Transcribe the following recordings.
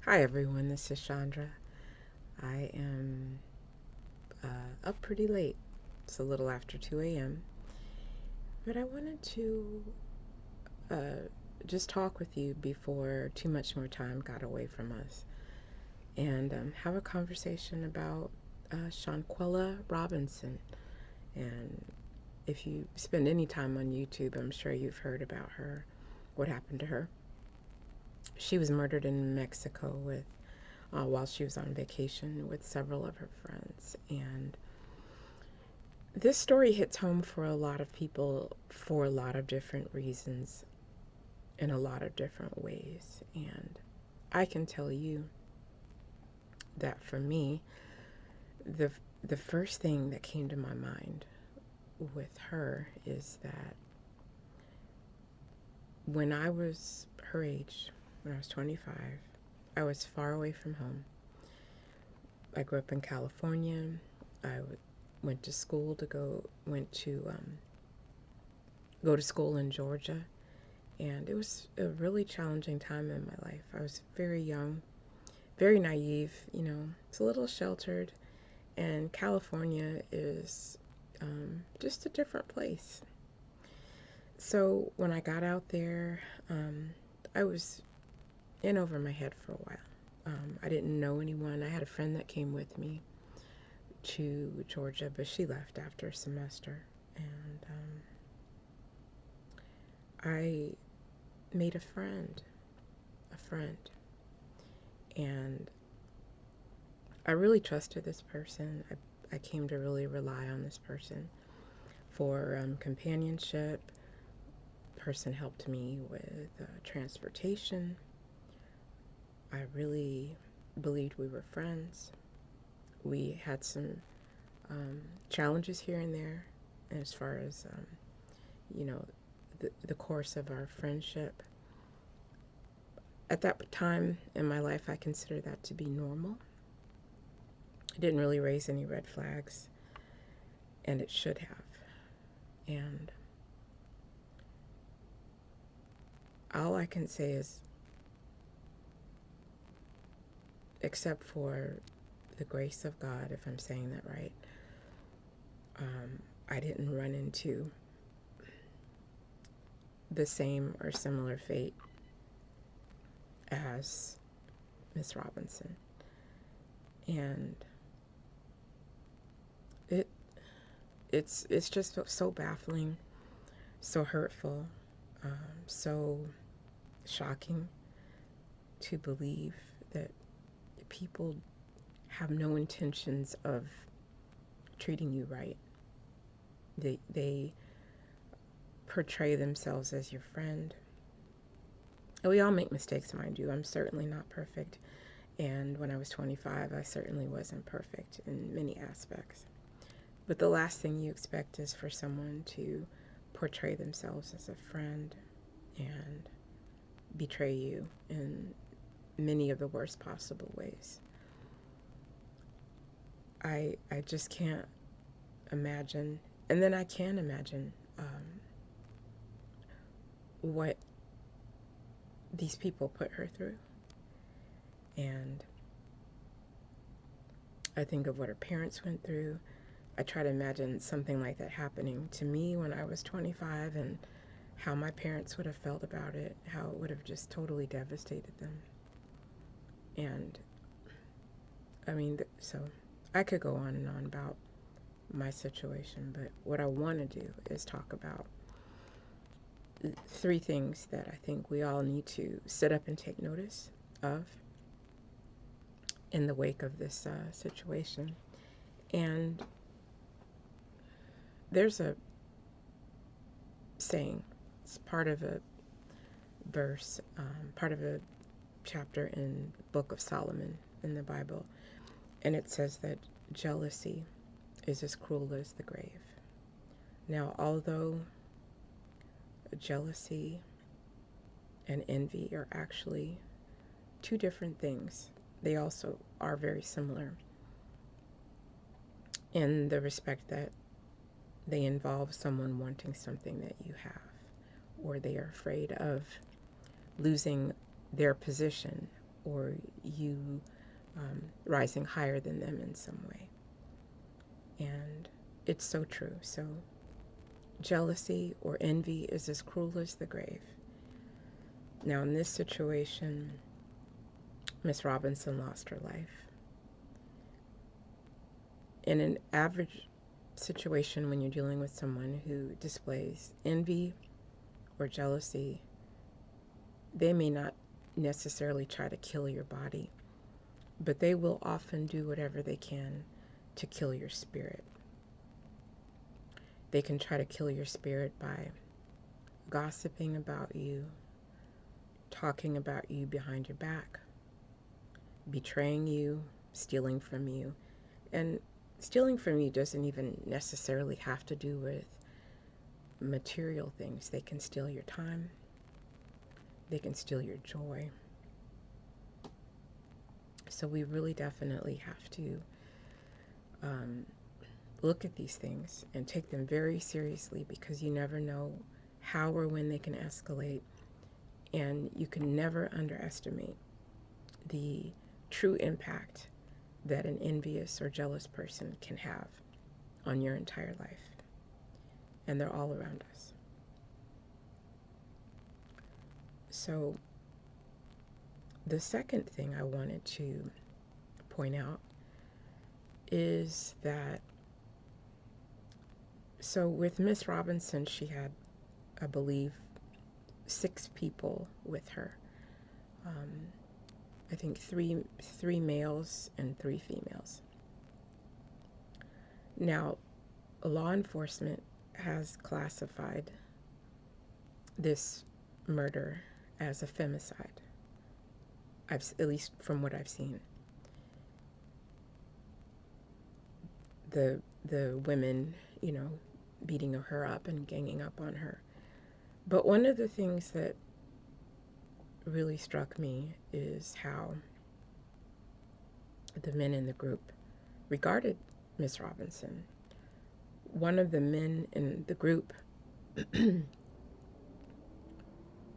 Hi everyone, this is Chandra. I am up pretty late. It's a little after 2 a.m. But I wanted to uh, just talk with you before too much more time got away from us and have a conversation about Shanquella Robinson. And if you spend any time on YouTube, I'm sure you've heard about her, what happened to her. She was murdered in Mexico with while she was on vacation with several of her friends. And this story hits home for a lot of people for a lot of different reasons in a lot of different ways. And I can tell you that for me, the the first thing that came to my mind with her is that when I was her age, when I was 25, I was far away from home. I grew up in California. I went to school to go to school in Georgia, and it was a really challenging time in my life. I was very young, very naive. It's a little sheltered, and California is just a different place. So when I got out there, I was in over my head for a while. I didn't know anyone. I had a friend that came with me to Georgia, but she left after a semester. And I made a friend. And I really trusted this person. I came to really rely on this person for companionship. Person helped me with transportation. I really believed we were friends. We had some challenges here and there as far as, you know, the course of our friendship. At that time in my life, I considered that to be normal. It didn't really raise any red flags, and it should have. And all I can say is, except for the grace of God, if I'm saying that right, I didn't run into the same or similar fate as Miss Robinson. And it it's just so baffling, so hurtful, so shocking to believe that people have no intentions of treating you right. They portray themselves as your friend. And we all make mistakes, mind you. I'm certainly not perfect. And when I was 25, I certainly wasn't perfect in many aspects. But the last thing you expect is for someone to portray themselves as a friend and betray you in many of the worst possible ways. I just can't imagine. And then I can imagine what these people put her through. And I think of what her parents went through. I try to imagine something like that happening to me when I was 25 and how my parents would have felt about it, how it would have just totally devastated them. And I mean, so I could go on and on about my situation, but what I want to do is talk about three things that I think we all need to sit up and take notice of in the wake of this situation. And there's a saying, it's part of a verse, part of a chapter in the book of Solomon in the Bible, and it says that jealousy is as cruel as the grave. Now, although jealousy and envy are actually two different things, they also are very similar in the respect that they involve someone wanting something that you have, or they are afraid of losing their position or you rising higher than them in some way. And it's so true. So jealousy or envy is as cruel as the grave. Now, in this situation, Miss Robinson lost her life. In an average situation, when you're dealing with someone who displays envy or jealousy, they may not necessarily try to kill your body, but they will often do whatever they can to kill your spirit. They can try to kill your spirit by gossiping about you, talking about you behind your back, betraying you, stealing from you. And stealing from you doesn't even necessarily have to do with material things. They can steal your time. They can steal your joy. So we really definitely have to look at these things and take them very seriously, because you never know how or when they can escalate, and you can never underestimate the true impact that an envious or jealous person can have on your entire life. And they're all around us. So the second thing I wanted to point out is that, so with Miss Robinson, she had, I believe, 6 people with her. I think three males and 3 females. Now, law enforcement has classified this murder as a femicide, at least from what I've seen. The women, beating her up and ganging up on her. But one of the things that really struck me is how the men in the group regarded Miss Robinson. One of the men in the group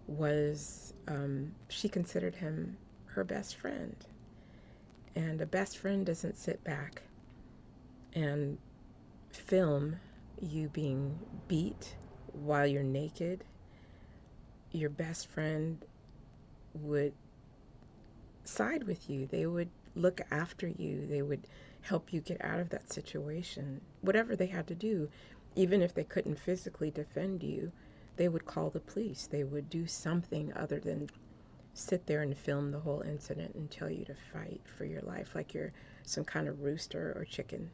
was, she considered him her best friend. And a best friend doesn't sit back and film you being beat while you're naked. Your best friend would side with you. They would look after you. They would help you get out of that situation. Whatever they had to do, even if they couldn't physically defend you, they would call the police. They would do something other than sit there and film the whole incident and tell you to fight for your life like you're some kind of rooster or chicken,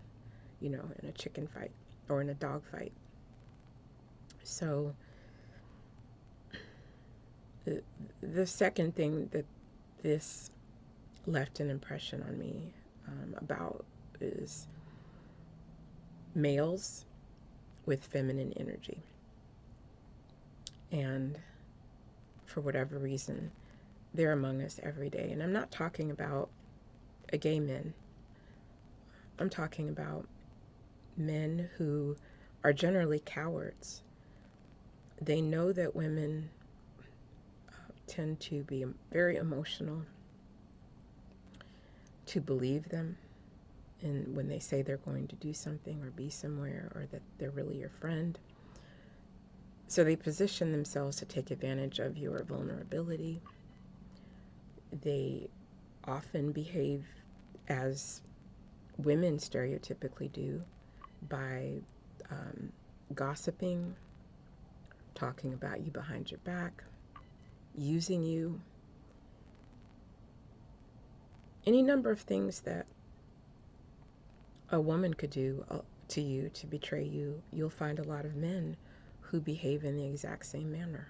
in a chicken fight or in a dog fight. So the second thing that this left an impression on me about is males with feminine energy. And for whatever reason, they're among us every day. And I'm not talking about gay men. I'm talking about men who are generally cowards. They know that women tend to be very emotional, to believe them, and when they say they're going to do something or be somewhere, or that they're really your friend. So they position themselves to take advantage of your vulnerability. They often behave as women stereotypically do, by gossiping, talking about you behind your back, using you. Any number of things that a woman could do to you to betray you, you'll find a lot of men who behave in the exact same manner.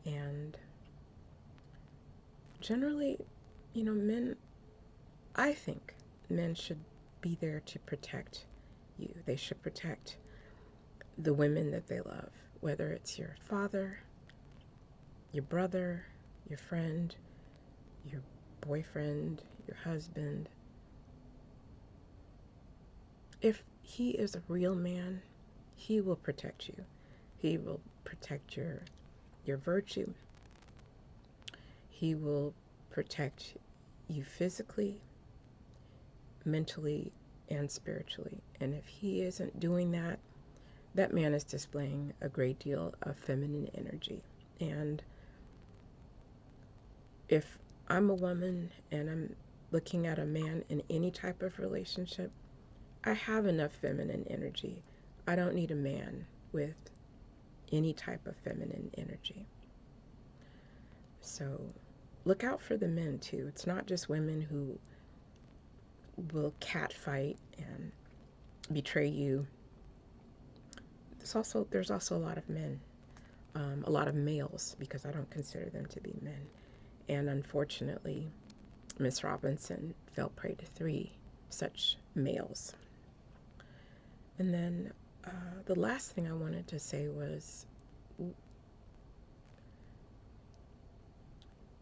And generally, men, I think men should be there to protect you. They should protect the women that they love, whether it's your father, your brother, your friend, your boyfriend, your husband. If he is a real man, he will protect you. He will protect your virtue. He will protect you physically, mentally, and spiritually. And if he isn't doing that, that man is displaying a great deal of feminine energy. And if I'm a woman and I'm looking at a man in any type of relationship, I have enough feminine energy. I don't need a man with any type of feminine energy. So look out for the men too. It's not just women who will catfight and betray you. There's also a lot of men, a lot of males, because I don't consider them to be men. And unfortunately, Miss Robinson fell prey to 3 such males. And then the last thing I wanted to say was,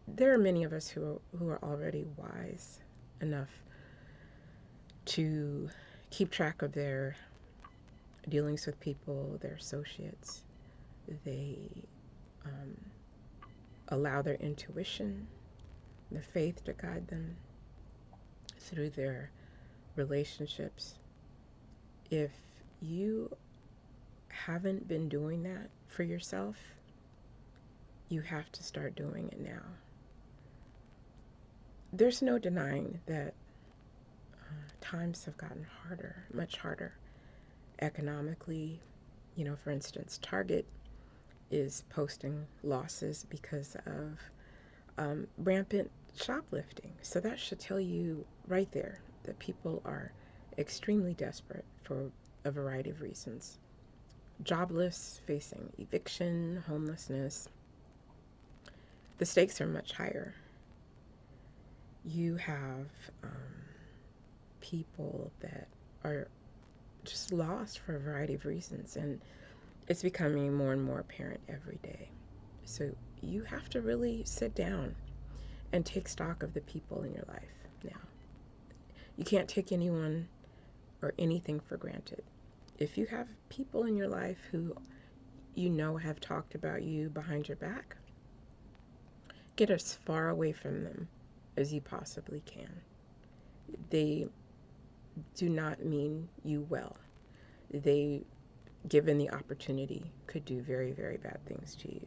there are many of us who are already wise enough to keep track of their dealings with people, their associates. They allow their intuition, their faith to guide them through their relationships. If you haven't been doing that for yourself, you have to start doing it now. There's no denying that times have gotten harder, much harder economically. You know, for instance, Target is posting losses because of rampant shoplifting. So that should tell you right there that people are extremely desperate for a variety of reasons. Jobless, facing eviction, homelessness. The stakes are much higher. You have people that are just lost for a variety of reasons, and it's becoming more and more apparent every day. So you have to really sit down and take stock of the people in your life now. You can't take anyone or anything for granted. If you have people in your life who you know have talked about you behind your back, get as far away from them as you possibly can. They do not mean you well. They, given the opportunity, could do very, very bad things to you.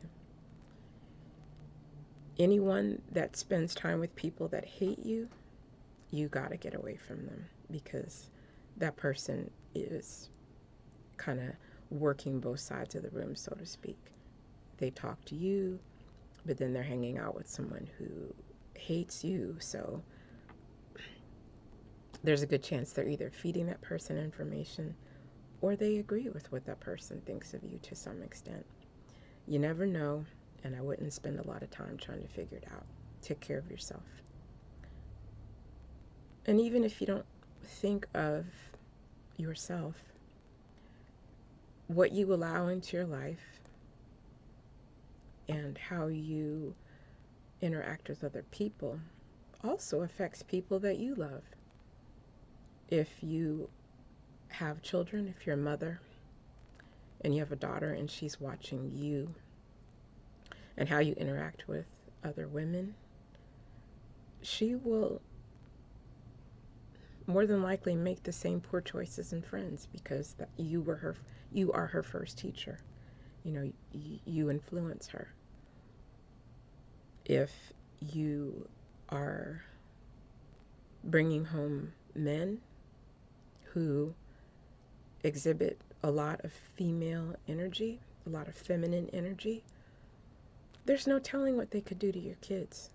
Anyone that spends time with people that hate you, you got to get away from them, because that person is kind of working both sides of the room, so to speak. They talk to you, but then they're hanging out with someone who hates you. So there's a good chance they're either feeding that person information or they agree with what that person thinks of you to some extent. You never know, and I wouldn't spend a lot of time trying to figure it out. Take care of yourself. And even if you don't think of yourself, what you allow into your life and how you interact with other people also affects people that you love. If you have children, if you're a mother and you have a daughter and she's watching you and how you interact with other women, she will more than likely make the same poor choices in friends, because you are her first teacher. You know, you influence her. If you are bringing home men who exhibit a lot of female energy, a lot of feminine energy, there's no telling what they could do to your kids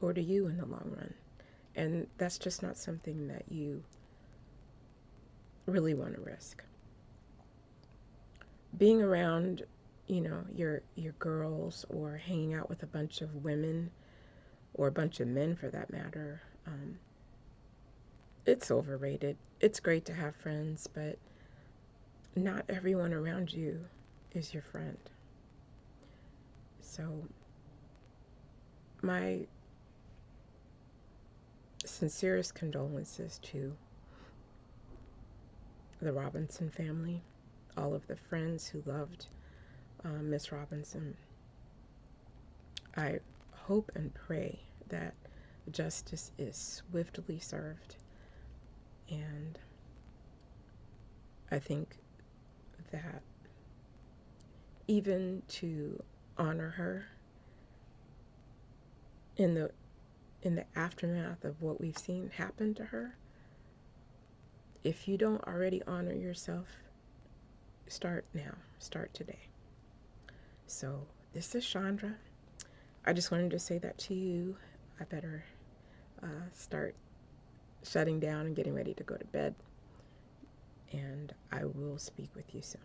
or to you in the long run. And that's just not something that you really want to risk. Being around, you know, your girls, or hanging out with a bunch of women or a bunch of men for that matter, it's overrated. It's great to have friends, but not everyone around you is your friend. So my sincerest condolences to the Robinson family, all of the friends who loved Miss Robinson. I hope and pray that justice is swiftly served. And I think that even to honor her in the aftermath of what we've seen happen to her, if you don't already honor yourself, start now. Start today. So this is Chandra. I just wanted to say that to you. I better start shutting down and getting ready to go to bed. And I will speak with you soon.